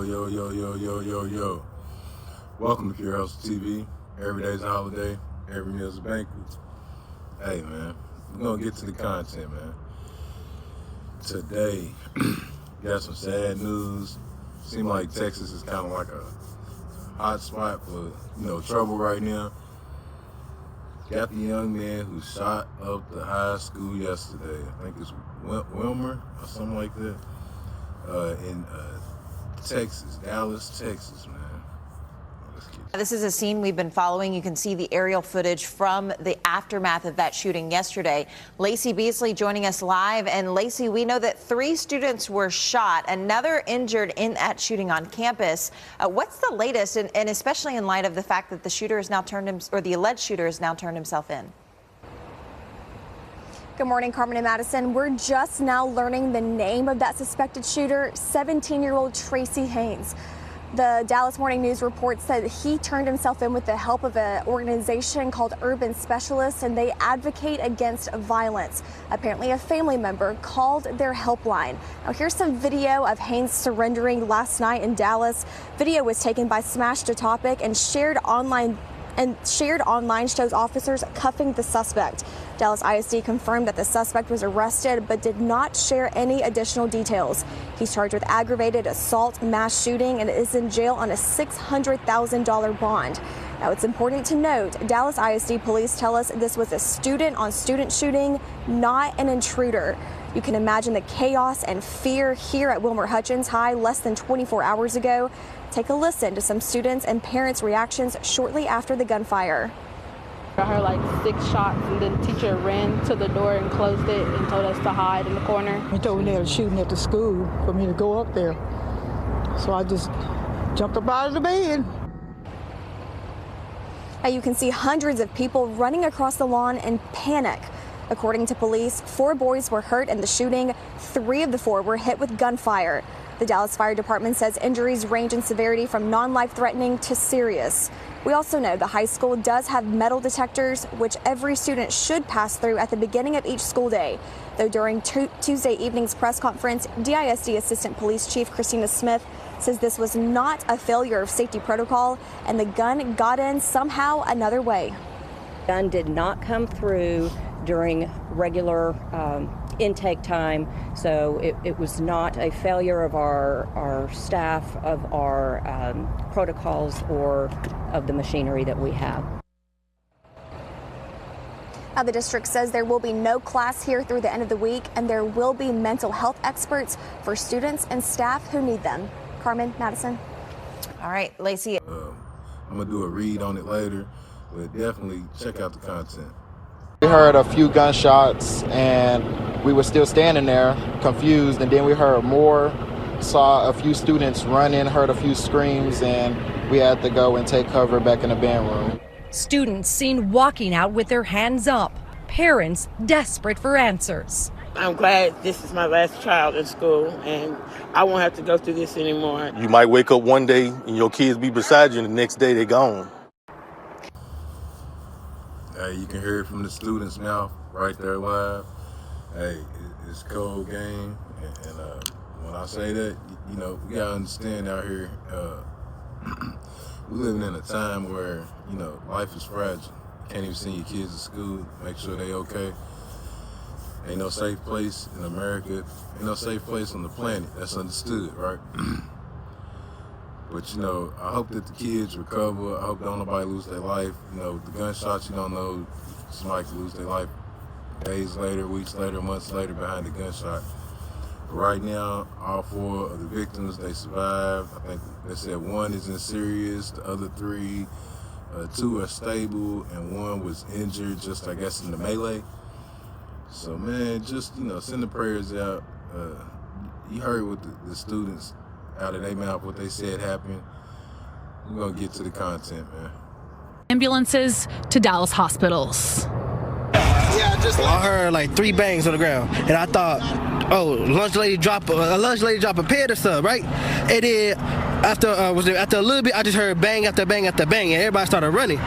Yo. Welcome to Pure Hustle TV. Every day's a holiday, every meal's a banquet. Hey, man, we're going to get to the content, man. Today, got some sad news. Seems like Texas is kind of like a hot spot for, trouble right now. Got the young man who shot up the high school yesterday. I think it's Wilmer or something like that. In Texas, Dallas, Texas, man. This is a scene we've been following. You can see the aerial footage from the aftermath of that shooting yesterday. Lacey Beasley joining us live. And Lacey, we know that 3 students were shot, another injured in that shooting on campus. What's the latest, and especially in light of the fact that the shooter has now the alleged shooter has now turned himself in? Good morning, Carmen and Madison. We're just now learning the name of that suspected shooter, 17-year-old Tracy Haney. The Dallas Morning News reports that he turned himself in with the help of an organization called Urban Specialists, and they advocate against violence. Apparently, a family member called their helpline. Now, here's some video of Haney surrendering last night in Dallas. Video was taken by Smash to Topic and shared online shows officers cuffing the suspect. Dallas ISD confirmed that the suspect was arrested but did not share any additional details. He's charged with aggravated assault, mass shooting, and is in jail on a $600,000 bond. Now, it's important to note, Dallas ISD police tell us this was a student-on-student shooting, not an intruder. You can imagine the chaos and fear here at Wilmer Hutchins High less than 24 hours ago. Take a listen to some students and parents' reactions shortly after the gunfire. I heard like 6 shots, and then the teacher ran to the door and closed it and told us to hide in the corner. He told me they were shooting at the school for me to go up there. So I just jumped up out of the bed. Now you can see hundreds of people running across the lawn in panic. According to police, 4 boys were hurt in the shooting. 3 of the 4 were hit with gunfire. The Dallas Fire Department says injuries range in severity from non-life-threatening to serious. We also know the high school does have metal detectors, which every student should pass through at the beginning of each school day. Though during Tuesday evening's press conference, DISD Assistant Police Chief Christina Smith says this was not a failure of safety protocol and the gun got in somehow another way. The gun did not come through during regular intake time, so it was not a failure of our staff, of our protocols, or of the machinery that we have. Now, the district says there will be no class here through the end of the week, and there will be mental health experts for students and staff who need them. Carmen, Madison. All right, Lacey. I'm going to do a read on it later, but definitely check out the content. We heard a few gunshots and we were still standing there confused, and then we heard more, saw a few students running, heard a few screams, and we had to go and take cover back in the band room. Students seen walking out with their hands up, parents desperate for answers. I'm glad this is my last child in school and I won't have to go through this anymore. You might wake up one day and your kids be beside you and the next day they're gone. Hey, you can hear it from the students' mouth right there live. Hey, it's cold game, and when I say that, we gotta understand out here, we're living in a time where, life is fragile. Can't even send your kids to school, make sure they okay. Ain't no safe place in America, ain't no safe place on the planet, that's understood, right? But, I hope that the kids recover. I hope don't nobody lose their life. The gunshots, you don't know, somebody could lose their life days later, weeks later, months later behind the gunshot. But right now, all 4 of the victims, they survived. I think they said 1 is in serious, the other 3, 2 are stable, and 1 was injured, just, I guess, in the melee. So, man, just, send the prayers out. You heard what the students out of their mouth, what they said happened. We're going to get to the content, man. Ambulances to Dallas hospitals. I heard like 3 bangs on the ground, and I thought, oh, lunch lady drop a pad or something, right? And then after a little bit, I just heard bang after bang after bang, and everybody started running.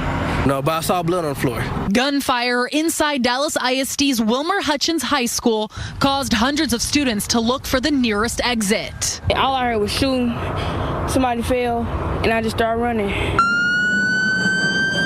No, but I saw blood on the floor. Gunfire inside Dallas ISD's Wilmer Hutchins High School caused hundreds of students to look for the nearest exit. All I heard was shooting. somebody fell, and I just started running.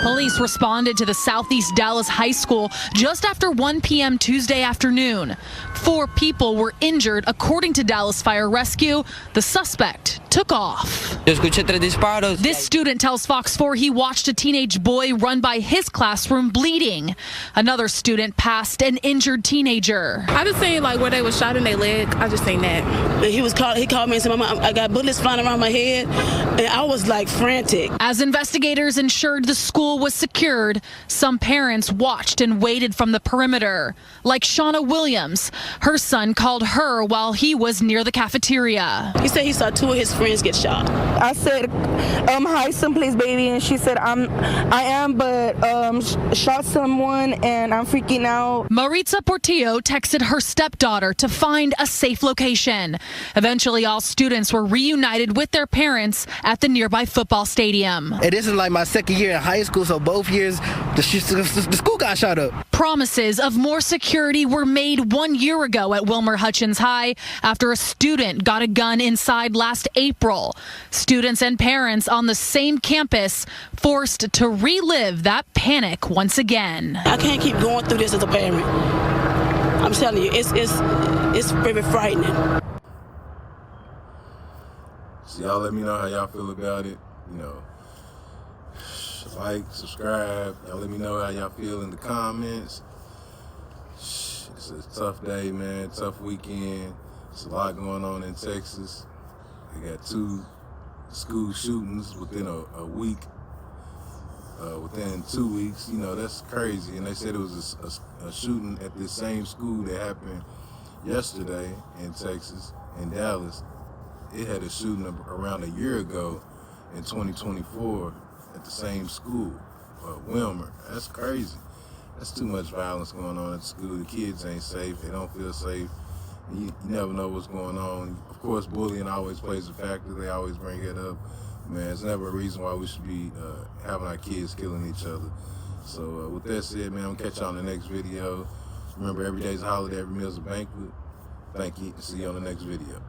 Police responded to the Southeast Dallas High School just after 1 p.m. Tuesday afternoon. 4 people were injured, according to Dallas Fire Rescue. The suspect took off. This student tells Fox 4 he watched a teenage boy run by his classroom bleeding. Another student passed an injured teenager. I just seen like where they was shot in their leg. I just seen that. He called me and said, "Mama, I got bullets flying around my head," and I was like frantic. As investigators ensured the school was secured, some parents watched and waited from the perimeter. Like Shauna Williams, her son called her while he was near the cafeteria. He said he saw 2 of his friends get shot. I said, "Hi, someplace, baby," and she said, "I am, but shot someone, and I'm freaking out." Maritza Portillo texted her stepdaughter to find a safe location. Eventually, all students were reunited with their parents at the nearby football stadium. And this is like my second year in high school, so both years the school got shot up. Promises of more security were made 1 year ago at Wilmer Hutchins High after a student got a gun inside last April. Students and parents on the same campus forced to relive that panic once again. I can't keep going through this as a parent. I'm telling you, it's very frightening. So y'all let me know how y'all feel about it. Like, subscribe. Y'all let me know how y'all feel in the comments. It's a tough day, man. Tough weekend. There's a lot going on in Texas. They got 2 school shootings within a week. Within 2 weeks, that's crazy. And they said it was a shooting at this same school that happened yesterday in Texas, in Dallas. It had a shooting around a year ago in 2024 at the same school, Wilmer. That's crazy. That's too much violence going on at school. The kids ain't safe. They don't feel safe. You never know what's going on. Of course, bullying always plays a factor. They always bring it up. Man, it's never a reason why we should be having our kids killing each other. So with that said, man, I'm going to catch y'all in the next video. Remember, every day's a holiday, every meal's a banquet. Thank you, and see you on the next video.